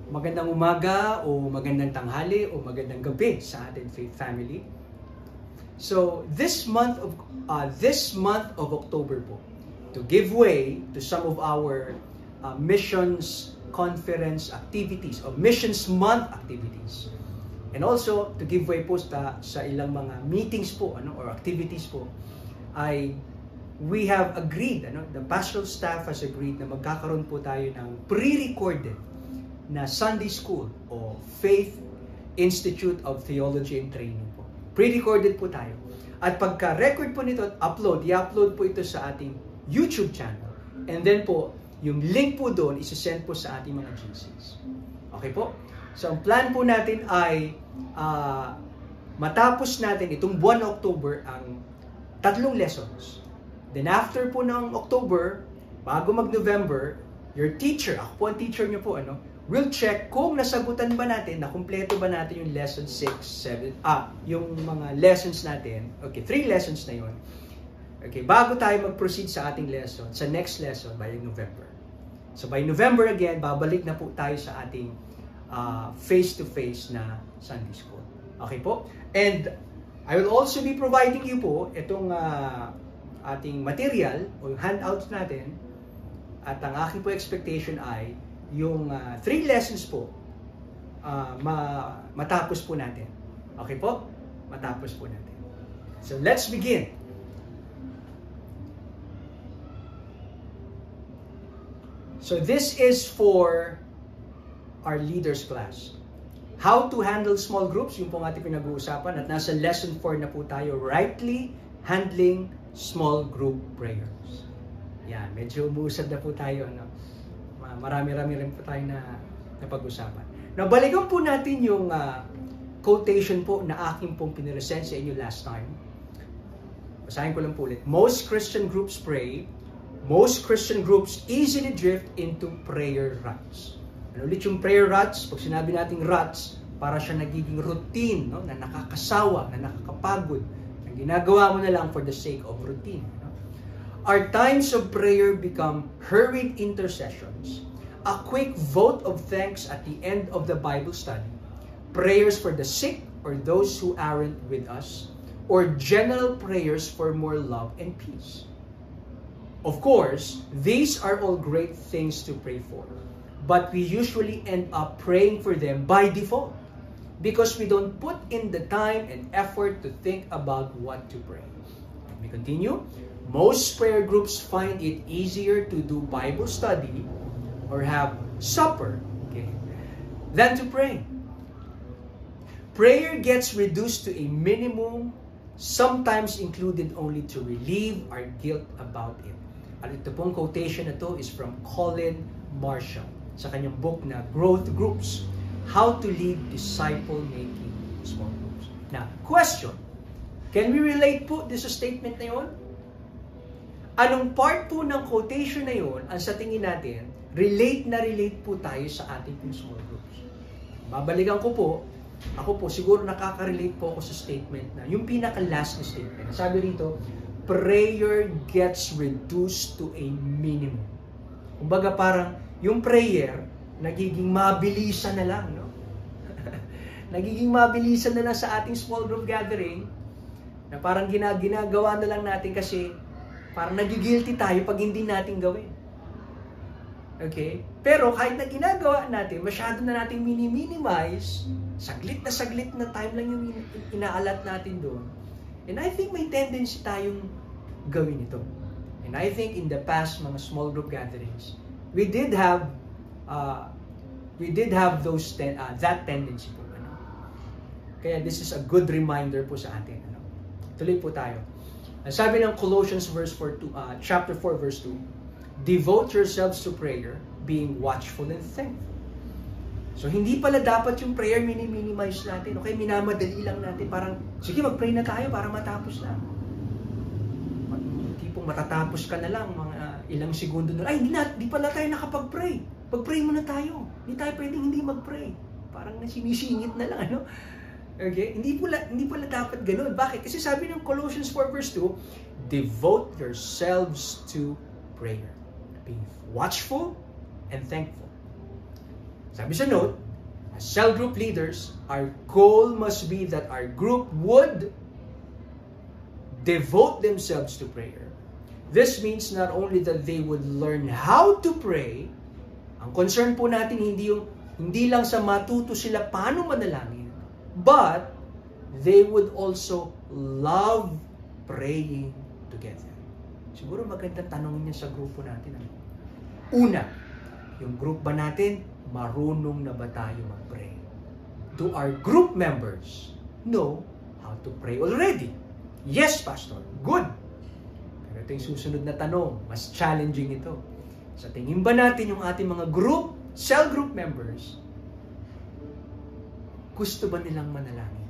Magandang umaga o magandang tanghali o magandang gabi sa ating faith family. So this month of October po, to give way to some of our missions conference activities or missions month activities, and also to give way po sa ilang mga meetings po or activities po, we have agreed, the pastoral staff has agreed na magkakaroon po tayo ng pre-recorded na Sunday School o Faith Institute of Theology and Training po. Pre-recorded po tayo. At pagka-record po nito at i-upload po ito sa ating YouTube channel. And then po, yung link po doon, isi-send po sa ating mga GCs. Okay po? So, ang plan po natin ay matapos natin itong buwan ng October ang 3 lessons. Then after po ng October, bago mag-November, your teacher, ako po ang teacher niyo po, will check kung nasagutan ba natin, nakumpleto ba natin yung lesson 6, 7, yung mga lessons natin. Okay, 3 lessons na yun. Okay, bago tayo mag-proceed sa ating lesson, sa next lesson by November. So by November again, babalik na po tayo sa ating face-to-face na Sunday School. Okay po? And I will also be providing you po itong ating material o handouts natin, at ang aking po expectation ay yung 3 lessons po matapos po natin. Okay po? Matapos po natin. So let's begin. So this is for our leaders class. How to handle small groups, yung pong ating pinag-uusapan, at nasa lesson 4 na po tayo, rightly handling small group prayers. Yan, medyo umusad na po tayo. Marami-rami rin po tayo na pag-usapan. Now, balikan po natin yung quotation po na aking pong piniresent sa inyo last time. Basahin ko lang po ulit. Most Christian groups pray. Most Christian groups easily drift into prayer ruts. Ano ulit yung prayer ruts? Pag sinabi nating ruts, para siya nagiging routine, na nakakasawa, na nakakapagod. Ginagawa mo na lang for the sake of routine. Our times of prayer become hurried intercessions, a quick vote of thanks at the end of the Bible study, prayers for the sick or those who aren't with us, or general prayers for more love and peace. Of course, these are all great things to pray for, but we usually end up praying for them by default, because we don't put in the time and effort to think about what to pray. Let me continue. Most prayer groups find it easier to do Bible study or have supper, than to pray. Prayer gets reduced to a minimum, sometimes included only to relieve our guilt about it. At ito pong quotation na to is from Colin Marshall sa kanyang book na Growth Groups. How to lead disciple-making small groups. Now, question. Can we relate po this statement na yun? Anong part po ng quotation na yun, ang sa tingin natin, relate po tayo sa ating small groups? Babalikan ko po, ako po, siguro nakaka-relate po ako sa statement na, yung pinaka-last na statement. Sabi rito, prayer gets reduced to a minimum. Kumbaga parang, yung prayer, nagiging mabilisan na lang, nagiging mabilisan na lang sa ating small group gathering, na parang ginagawa na lang natin kasi parang nagigilty tayo pag hindi natin gawin. Okay? Pero kahit na ginagawa natin, masyado na natin minimize, saglit na time lang yung inaalat natin doon. And I think may tendency tayong gawin ito. And I think in the past, mga small group gatherings, we did have that tendency po. Kaya this is a good reminder po sa atin. Tuloy po tayo. Sabi ng Colossians chapter 4 verse 2, devote yourselves to prayer, being watchful and thankful. So hindi pala dapat yung prayer minimize natin. Okay, minamadali lang natin. Parang, sige mag-pray na tayo para matapos na. Tipong matatapos ka na lang mga ilang segundo na, ay, hindi pala tayo nakapag-pray. Pag-pray muna tayo. Hindi tayo pwedeng hindi mag-pray. Parang sinisingit na lang, Okay? Hindi pala dapat ganun. Bakit? Kasi sabi ng Colossians 4 verse 2, devote yourselves to prayer. Being watchful and thankful. Sabi sa note, as cell group leaders, our goal must be that our group would devote themselves to prayer. This means not only that they would learn how to pray, ang concern po natin hindi lang sa matuto sila paano manalangin, but they would also love praying together. Siguro magandang tanongin niya sa grupo natin. Una, yung group ba natin, marunong na ba tayo mag-pray? Do our group members know how to pray already? Yes, Pastor. Good. Pero ito yung susunod na tanong. Mas challenging ito. Sa tingin ba natin yung ating mga group, cell group members, gusto ba nilang manalangin?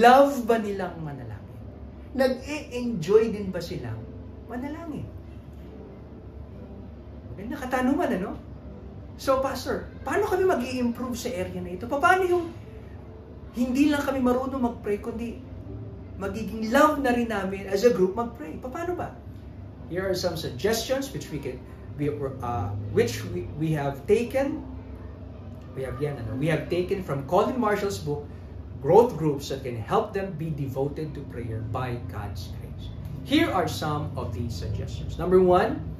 Love ba nilang manalangin? Nag-e-enjoy din ba silang manalangin? Maganda katanungan, ano? So, Pastor, paano kami mag-i-improve sa area na ito? Paano yung hindi lang kami marunong mag-pray, kundi magiging love na rin namin as a group mag-pray? Paano ba? Here are some suggestions which we have taken. We have taken from Colin Marshall's book, Growth Groups that can help them be devoted to prayer by God's grace. Here are some of these suggestions. Number 1,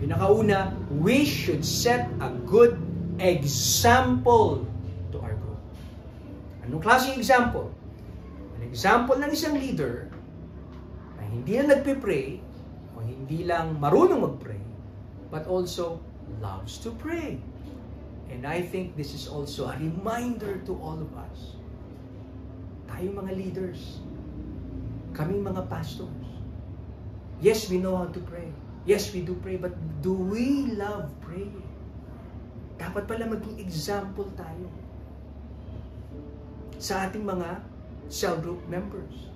pinakauna, we should set a good example to our group. Anong klaseng example? An example ng isang leader na hindi lang nagpe-pray o hindi lang marunong mag-pray, but also loves to pray. And I think this is also a reminder to all of us. Tayo mga leaders, kami mga pastors. Yes, we know how to pray. Yes, we do pray, but do we love praying? Dapat pala maging example tayo sa ating mga cell group members.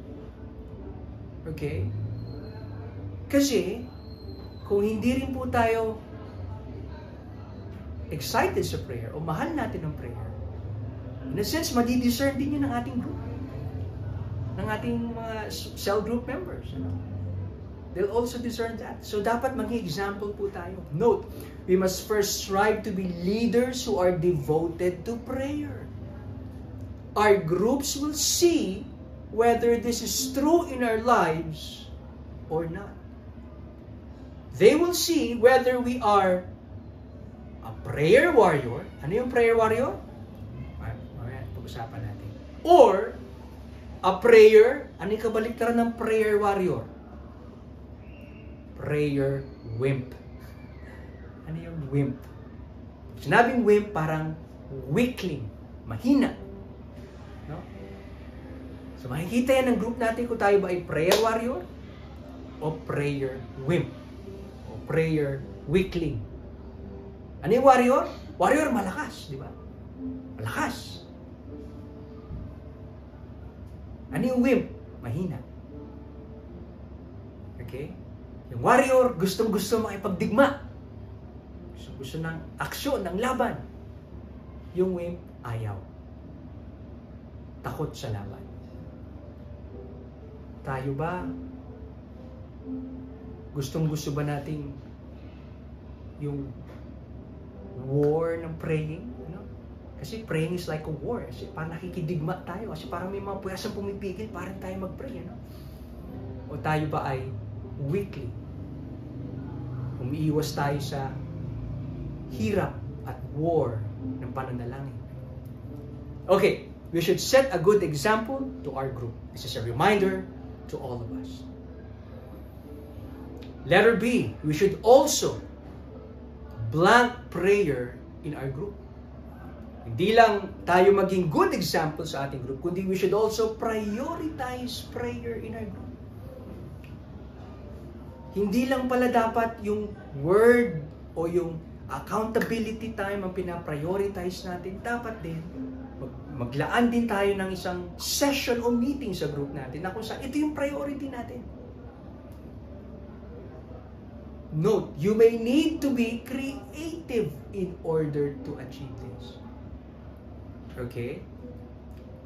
Okay? Kasi, kung hindi rin po tayo excited sa prayer o mahal natin ang prayer, in a sense, madi-discern din yun ng ating group, ng ating mga cell group members. They'll also discern that. So, dapat maging example po tayo. Note, we must first strive to be leaders who are devoted to prayer. Our groups will see whether this is true in our lives or not. They will see whether we are a prayer warrior. Ano yung prayer warrior? Mamaya, pag-usapan natin. Or, a prayer, ano yung kabaliktaran ng prayer warrior? Prayer wimp. Ano yung wimp? Sinabing wimp, parang weakling, mahina. No? So makikita yan ng group natin kung tayo ba ay prayer warrior o prayer wimp o prayer weakling. Ano yung warrior? Warrior malakas, di ba? Malakas. Ano yung wimp? Mahina. Okay? Yung warrior, gustong-gusto makipagdigma. Gusto ng aksyon, ng laban. Yung wimp, ayaw. Takot sa laban. Tayo ba? Gustong-gusto ba nating yung war ng praying? Ano? Kasi praying is like a war. Kasi parang nakikidigma tayo. Kasi parang may mga puyasang pumipigil, parang tayo mag-pray. Ano? O tayo ba ay weakly? Umiiwas tayo sa hirap at war ng pananalangin. Okay, we should set a good example to our group. This is a reminder to all of us. Letter B, we should also blank prayer in our group. Hindi lang tayo maging good example sa ating group, kundi we should also prioritize prayer in our group. Hindi lang pala dapat yung word o yung accountability time ang pinaprioritize natin. Dapat din, maglaan din tayo ng isang session o meeting sa group natin na kung saan ito yung priority natin. Note, you may need to be creative in order to achieve this. Okay?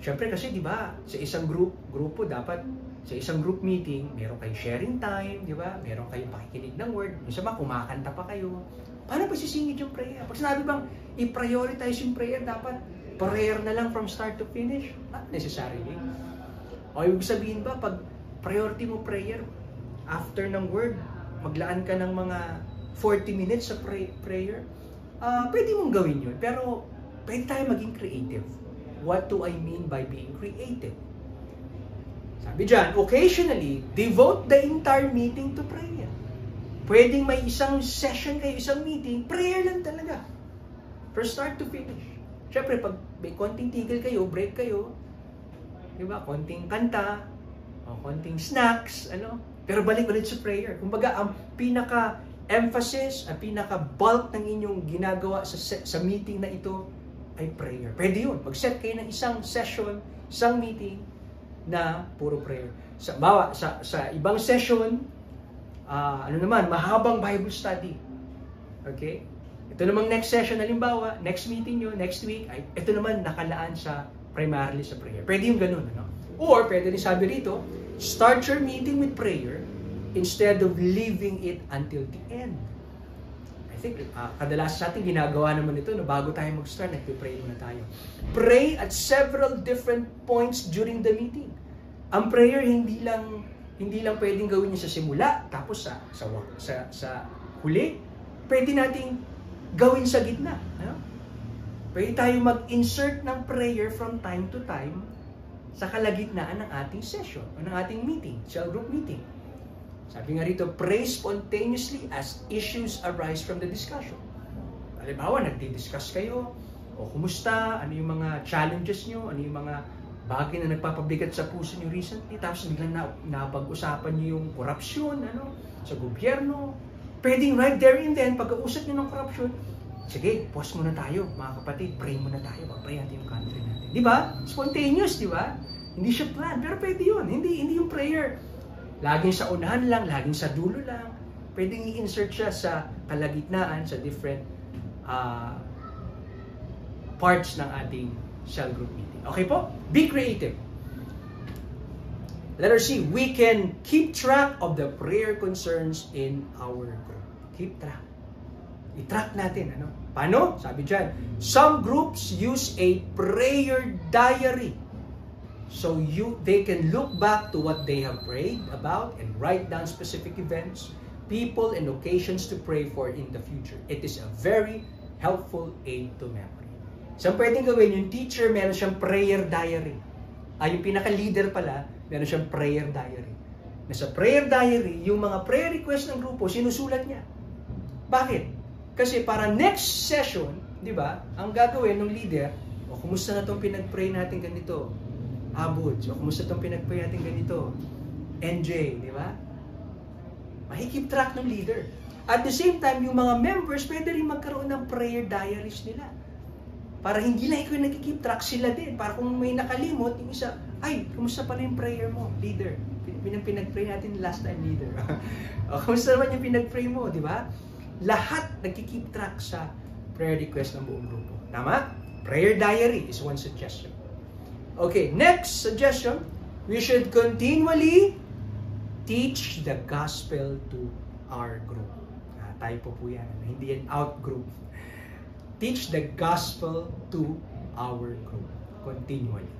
Siyempre kasi, di ba, sa isang grupo dapat, sa isang group meeting, meron kayo sharing time, di ba? Meron kayong pakikinig ng word. Minsan ba, kumakanta pa kayo. Paano ba sisingit yung prayer? Pag sinabi bang, i-prioritize yung prayer. Dapat prayer na lang from start to finish. Not necessarily. O ibig sabihin ba, pag priority mo prayer, after ng word, maglaan ka ng mga 40 minutes sa prayer, pwede mong gawin yun. Pero pwede tayo maging creative. What do I mean by being creative? Sabi dyan, occasionally, devote the entire meeting to prayer. Pwedeng may isang session kayo, isang meeting, prayer lang talaga. From start to finish. Siyempre, pag may konting tigil kayo, break kayo, di ba? Konting kanta, o konting snacks, pero balik ulit sa prayer. Kumbaga, ang pinaka-emphasis, ang pinaka-bulk ng inyong ginagawa sa meeting na ito ay prayer. Pwede yun. Mag-set kayo ng isang session, isang meeting na puro prayer. Sa ibang session, mahabang Bible study. Okay? Ito namang next session, halimbawa, next meeting nyo, next week, ito naman nakalaan primarily sa prayer. Pwede yung ganun, Or, pwede rin sabi rito, start your meeting with prayer instead of leaving it until the end. I think, kadalasan sa atin, ginagawa naman ito, bago tayo mag-start, nagpipray muna tayo. Pray at several different points during the meeting. Ang prayer, hindi lang pwedeng gawin niya sa simula, tapos sa huli. Pwede nating gawin sa gitna. Pwede tayo mag-insert ng prayer from time to time sa kalagitnaan ng ating session o ng ating meeting, cell group meeting. Sabi nga rito, pray spontaneously as issues arise from the discussion. Halimbawa, nagdi-discuss kayo, o kumusta, ano yung mga challenges nyo, ano yung mga bagay na nagpapabigat sa puso nyo recently, tapos biglang napag-usapan nyo yung korupsyon, sa gobyerno. Pwedeng right there and then, pag-uusap nyo ng korupsyon, sige, pause muna tayo, mga kapatid, pray muna tayo, pag-pray natin yung country natin. Di ba? Spontaneous, di ba? Hindi siya plan, pero pwede yun. Hindi yung prayer laging sa unahan lang, laging sa dulo lang. Pwedeng i-insert siya sa kalagitnaan, sa different parts ng ating cell group meeting. Okay po? Be creative. Letter C, we can keep track of the prayer concerns in our group. Keep track. I-track natin. Paano? Sabi dyan, some groups use a prayer diary. So they can look back to what they have prayed about and write down specific events, people, and occasions to pray for in the future. It is a very helpful aid to memory. So pwedeng gawin, yung teacher, meron siyang prayer diary. Yung pinaka-leader pala, meron siyang prayer diary. Sa prayer diary, yung mga prayer request ng grupo, sinusulat niya. Bakit? Kasi para next session, di ba, ang gagawin ng leader, kumusta na itong pinag-pray natin ganito? Abud, kumusta itong pinag-pray natin ganito? NJ, di ba? Mahikip track ng leader. At the same time, yung mga members, pwede rin magkaroon ng prayer diaries nila. Para hindi lang ikaw nag-keep track, sila din. Para kung may nakalimot, yung isa, ay, kumusta pala yung prayer mo, leader? Pinag-pray natin last time, leader. Kumusta naman yung pinag-pray mo, di ba? Lahat nag-keep track sa prayer request ng buong grupo. Tama? Prayer diary is one suggestion. Okay, next suggestion, we should continually teach the gospel to our group. Tayo po yan, hindi yan out group. Teach the gospel to our group. Continually.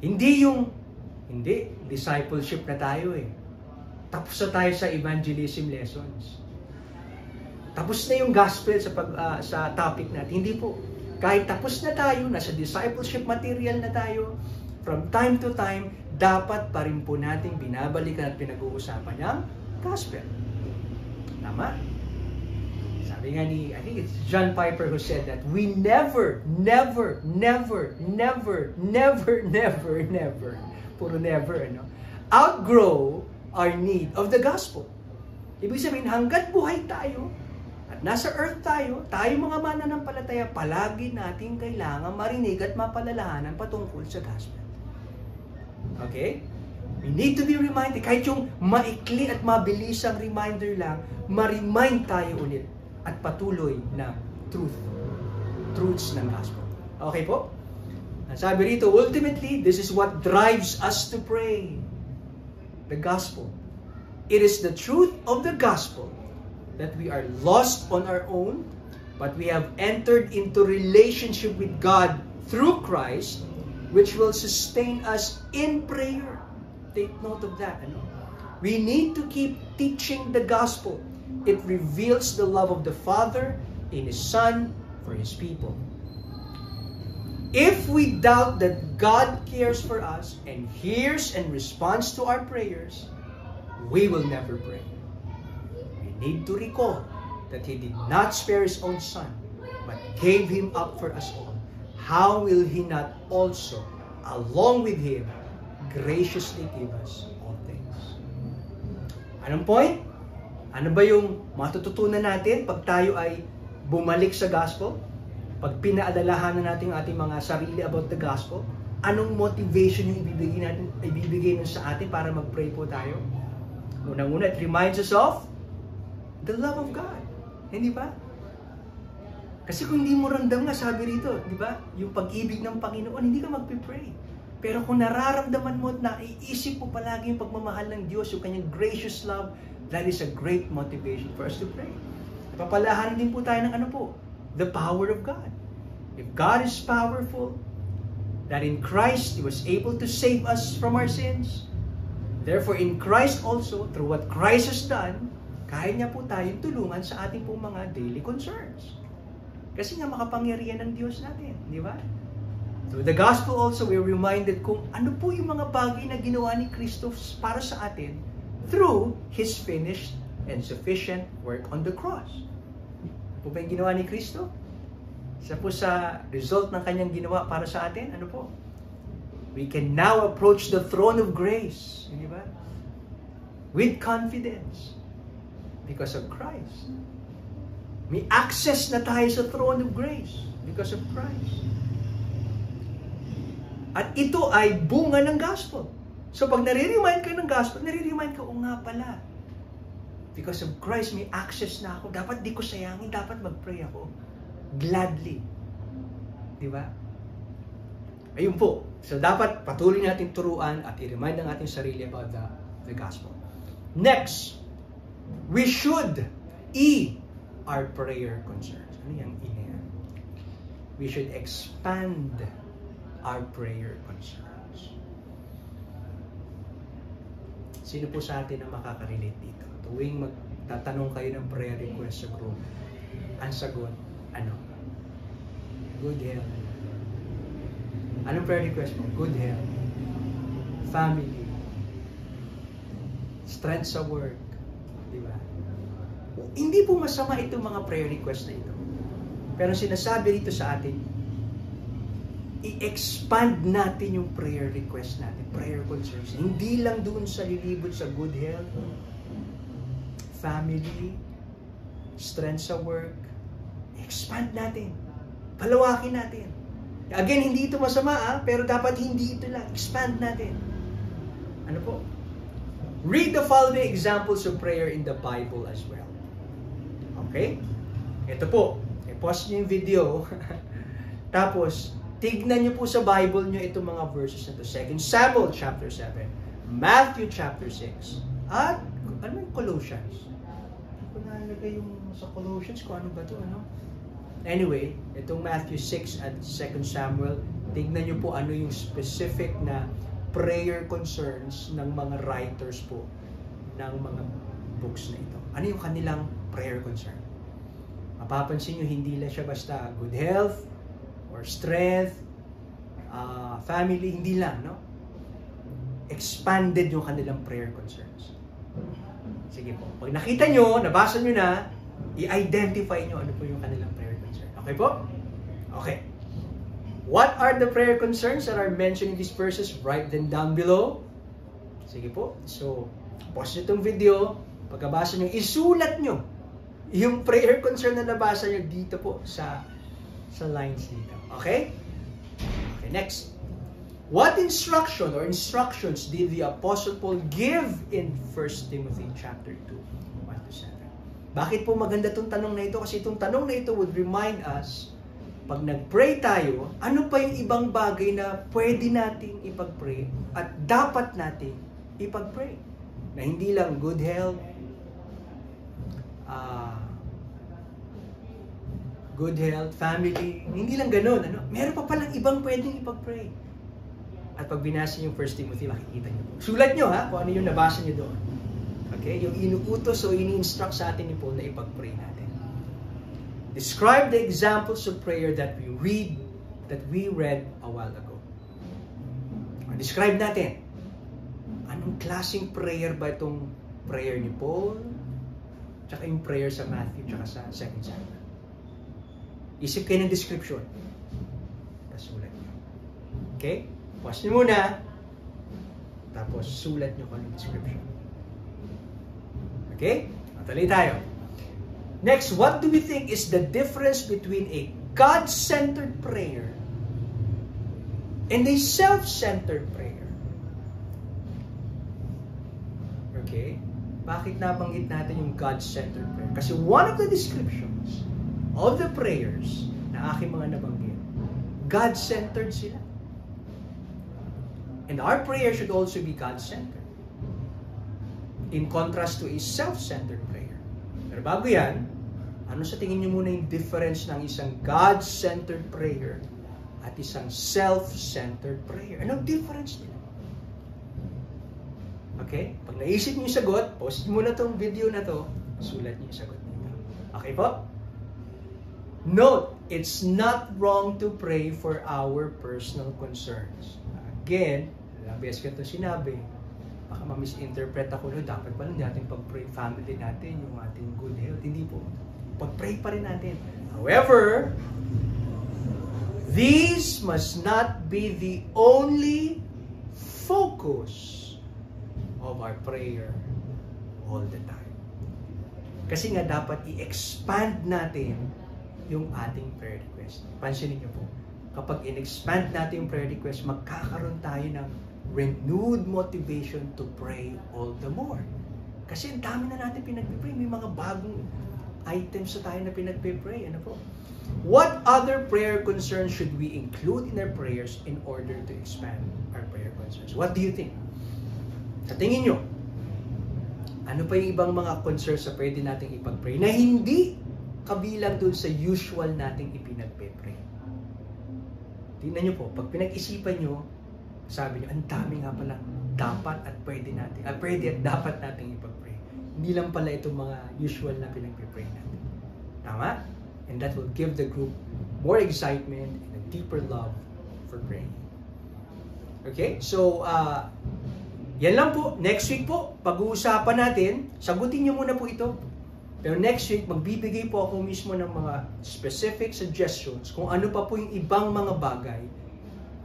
Hindi discipleship na tayo eh. Tapos na tayo sa evangelism lessons. Tapos na yung gospel sa topic natin. Hindi po. Kahit tapos na tayo, nasa discipleship material na tayo, from time to time, dapat pa rin po natin binabalikan at pinag-uusapan ang gospel. Tama? Sabi nga I think it's John Piper who said that we never, puro never, outgrow our need of the gospel. Ibig sabihin, hanggat buhay tayo, at nasa earth tayo mga mananampalataya, palagi natin kailangan marinig at mapalalahanan patungkol sa gospel. Okay? We need to be reminded, kahit yung maikli at mabilisang reminder lang, ma-remind tayo ulit at patuloy na truths ng gospel. Okay po? Ang sabi rito, ultimately, this is what drives us to pray. The gospel. It is the truth of the gospel that we are lost on our own, but we have entered into relationship with God through Christ, which will sustain us in prayer. Take note of that. Ano? We need to keep teaching the gospel. It reveals the love of the Father in His Son for His people. If we doubt that God cares for us and hears and responds to our prayers, we will never pray. We need to recall that He did not spare His own Son, but gave Him up for us all. How will He not also, along with Him, graciously give us all things? Anong point? Ano ba yung matututunan natin pag tayo ay bumalik sa gospel? Pag pinaalalahanan natin ang ating mga sarili about the gospel, anong motivation yung ibibigay nun sa atin para mag-pray po tayo? Unang-una, it reminds us of the love of God. Hindi ba? Kasi kung hindi mo ramdam nga, sabi rito, di ba? Yung pag-ibig ng Panginoon, hindi ka mag-pray. Pero kung nararamdaman mo at naiisip mo palagi yung pagmamahal ng Diyos, yung kanyang gracious love, that is a great motivation for us to pray. Papalahan din po tayo ng ano po? The power of God. If God is powerful, that in Christ He was able to save us from our sins, therefore in Christ also, through what Christ has done, kaya niya po tayong tulungan sa ating pong mga daily concerns. Kasi nga makapangyarihan ng Diyos natin, di ba? Through the gospel also, we're reminded kung ano po yung mga bagay na ginawa ni Kristo para sa atin through His finished and sufficient work on the cross. Ano po ba yung ginawa ni Kristo? Isa po sa result ng kanyang ginawa para sa atin, ano po? We can now approach the throne of grace, di ba? With confidence because of Christ. May access na tayo sa throne of grace because of Christ. At ito ay bunga ng gospel. So pag nare-remind ka ng gospel, nare-remind ka, o nga pala, because of Christ, may access na ako. Dapat di ko sayangin, dapat mag-pray ako. Gladly. Di ba? Ayun po. So dapat patuloy natin turuan at i-remind ng ating sarili about the gospel. Next, we should our prayer concerns. Ano yung yan? We should expand our prayer concerns. Sino po sa atin ang makaka-relate dito? Tuwing magtatanong kayo ng prayer request sa group, ang sagot, ano? Good health. Anong prayer request mo? Good health. Family. Strength sa work. Di ba? Hindi po masama itong mga prayer request na ito. Pero sinasabi rito sa atin, i-expand natin yung prayer request natin, prayer concerns. Hindi lang doon sa lilibot sa good health, family, strength sa work. Expand natin. Palawakin natin. Again, hindi ito masama, pero dapat hindi ito lang. Expand natin. Ano po? Read the following examples of prayer in the Bible as well. Okay? Ito po. I-pause nyo yung video. Tapos, tignan nyo po sa Bible nyo itong mga verses na ito. 2 Samuel chapter 7, Matthew chapter 6, at ano yung Colossians? Hindi ko nalagay yung sa Colossians kung ano ba ito, ano? Anyway, itong Matthew 6 at 2 Samuel, tignan nyo po ano yung specific na prayer concerns ng mga writers po ng mga books na ito. Ano yung kanilang prayer concern? Mapapansin nyo, hindi lang siya basta good health, or strength, family, hindi lang, no? Expanded yung kanilang prayer concerns. Sige po. Pag nakita nyo, nabasa nyo na, i-identify nyo ano po yung kanilang prayer concern. Okay po? Okay. What are the prayer concerns that are mentioned in these verses? Write them down below. Sige po. So, pause nyo itong video. Pagkabasa nyo, isulat nyo yung prayer concern na nabasa nyo dito po sa lines dito. Okay? Okay, next. What instruction or instructions did the Apostle Paul give in 1 Timothy chapter 2, 1-7? Bakit po maganda itong tanong na ito? Kasi itong tanong na ito would remind us, pag nag-pray tayo, ano pa yung ibang bagay na pwede nating ipag-pray at dapat nating ipag-pray? Na hindi lang good health, good health, family. Hindi lang ganun. Ano? Meron pa palang ibang pwedeng ipag-pray. At pag binasa niyo yung 1 Timothy, makikita niyo. Sulat niyo ha, kung ano yung nabasa niyo doon. Okay? Yung inuutos o ini-instruct sa atin ni Paul na ipag-pray natin. Describe the examples of prayer that we read a while ago. Describe natin. Anong klaseng prayer ba itong prayer ni Paul? Tsaka yung prayer sa Matthew, tsaka sa 2 Samuel. Isip kayo ng description. Pasulat nyo. Okay? Pause nyo muna. Tapos sulat nyo kung anong description. Okay? Matuloy tayo. Next, what do we think is the difference between a God-centered prayer and a self-centered prayer? Okay? Bakit nabanggit natin yung God-centered prayer? Kasi one of the descriptions of the prayers na aking mga nabanggit, God-centered sila. And our prayer should also be God-centered. In contrast to a self-centered prayer. Pero bago yan, ano sa tingin niyo muna yung difference ng isang God-centered prayer at isang self-centered prayer? Anong difference nila? Okay? Pag naisip niyo yung sagot, post muna tong video na to, sulat niyo yung sagot niyo. Okay po? Note, it's not wrong to pray for our personal concerns. Again, labis ko ito sinabi, baka ma-misinterpret ako, no, dapat pa lang natin pag-pray family natin, yung ating good health. Hindi po. Pag-pray pa rin natin. However, these must not be the only focus of our prayer all the time. Kasi nga dapat i-expand natin yung ating prayer request. Pansinin niyo po, kapag in-expand natin yung prayer request, magkakaroon tayo ng renewed motivation to pray all the more. Kasi ang dami na natin pinag-pray. May mga bagong items na tayo na pinag-pray. Ano po? What other prayer concerns should we include in our prayers in order to expand our prayer concerns? What do you think? Sa tingin nyo, ano pa yung ibang mga concerns na pwede nating ipag-pray na hindi kabilang dun sa usual nating ipinag-pray? Tingnan nyo po, pag pinag-isipan nyo, sabi nyo, ang dami nga pala dapat at pwede natin, pwede at dapat nating ipag-pray. Hindi lang pala itong mga usual na pinag-pray natin. Tama? And that will give the group more excitement and a deeper love for praying. Okay? So, yan lang po. Next week po, pag-uusapan natin, sagutin nyo muna po ito. Pero next week, magbibigay po ako mismo ng mga specific suggestions kung ano pa po yung ibang mga bagay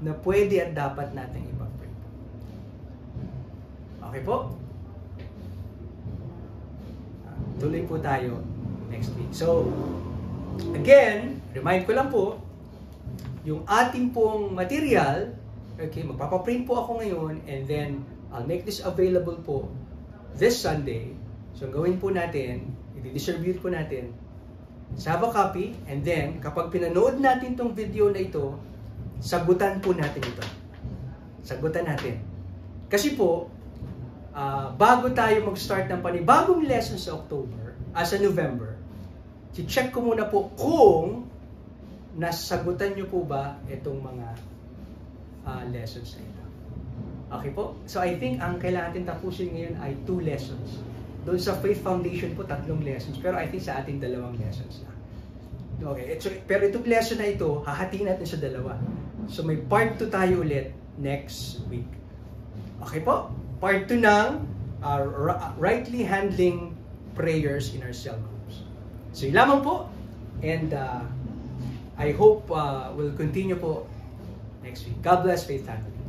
na pwede at dapat natin ipag-pray. Okay po? Tuloy po tayo next week. So, again, remind ko lang po, yung ating pong material, okay, magpapaprint po ako ngayon, and then I'll make this available po this Sunday. So, gawin po natin, i-distribute po natin, have a copy, and then, kapag pinanood natin tong video na ito, sagutan po natin ito. Sagutan natin. Kasi po, bago tayo mag-start ng panibagong lesson sa October, sa November, check ko muna po kung nasagutan nyo po ba itong mga lessons na ito. Okay po? So I think ang kailangan natin tapusin ngayon ay 2 lessons. Doon sa Faith Foundation po, 3 lessons. Pero I think sa ating 2 lessons na. Okay. Pero itong lesson na ito, hahatiin natin sa 2. So may part 2 tayo ulit next week. Okay po? Part 2 ng rightly handling prayers in our cell groups. So yun lamang po. And I hope we'll continue po next week. God bless Faith Family.